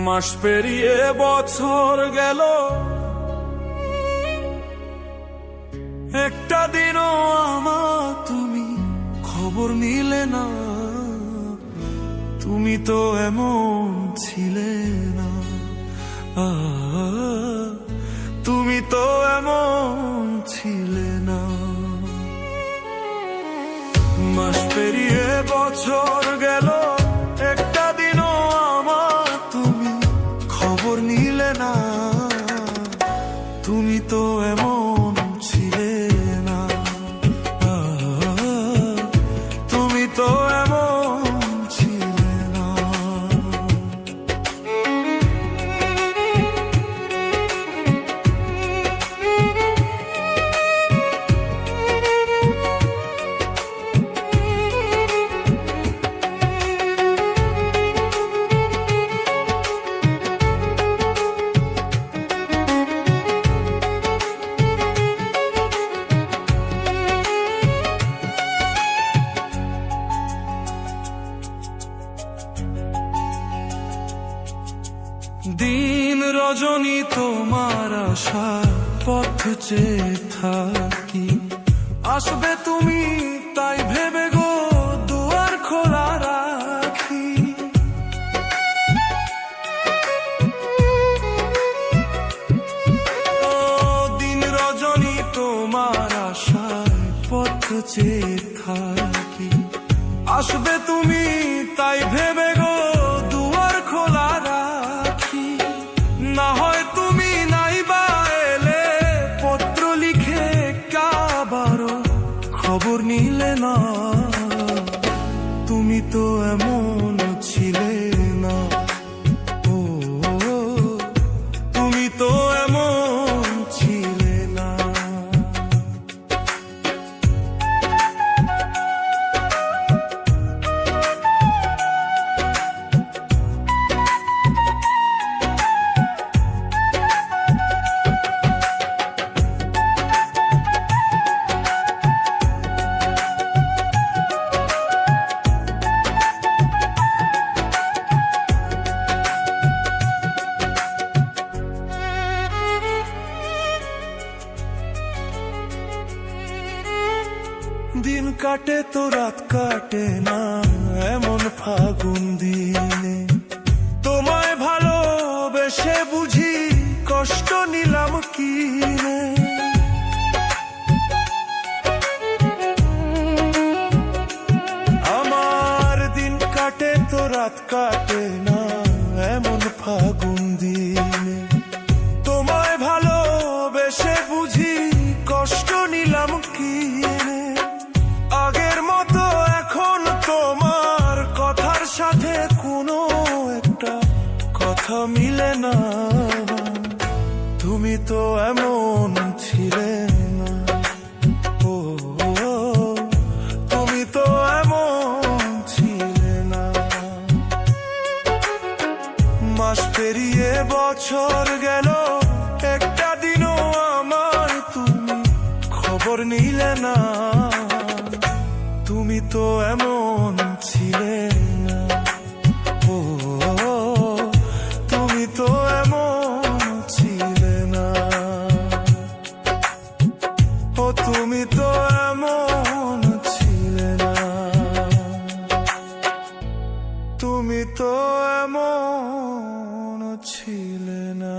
মাস পেরিয়ে বছর গেল, একটা দিনও আমার তুমি খবর নিলে না। তুমি তো এমন ছিলে না, তুমি তো এমন ছিলে না। মাস পেরিয়ে বছর গেল, একটা দিনও আমার তুমি খবর নিলে না। তুমি তো এমন ছিলে না, তুমি তো এমন ছিলে না। দিন রজনী তোমার আশা পথ চেয়ে থাকি, আসবে তুমি তাই ভেবে গো দুয়ার খোলা রাখি। ও দিন রজনী তোমার আশায় পথ চেয়ে থাকি, আসবে তুমি তাই ভেবে গো দুয়ার খোলা রাখি। না হয় তুমি নাই বা এলে, পত্র লিখে কাবারও খবর নিলে না। তুমি তো এমন ছিলে না, ও তুমি তো এমন ছিলে না। দিন কাটে তো রাত কাটে না, এমন ফাগুন দিনে তোমায় ভালোবেসে বুঝি কষ্ট নিলাম কিনে। আমার দিন কাটে তো রাত কাটে না, এমন ফাগুন দিনে তোমায় ভালোবেসে বুঝি কষ্ট নিলাম কিনে। আগের মতো এখন তোমার কথার সাথে কোনো একটা কথা মিলে না। তুমি তো এমন ছিলে না, ও তুমি তো এমন ছিলে না। মাস পেরিয়ে বছর গেল, একটা দিনও আমার তুমি খবর নিলে না। তুমি তো এমন ছিলে না, ও তুমি তো এমন ছিলে না, ও তুমি তো এমন ছিলে না, তুমি তো এমন ছিলে না।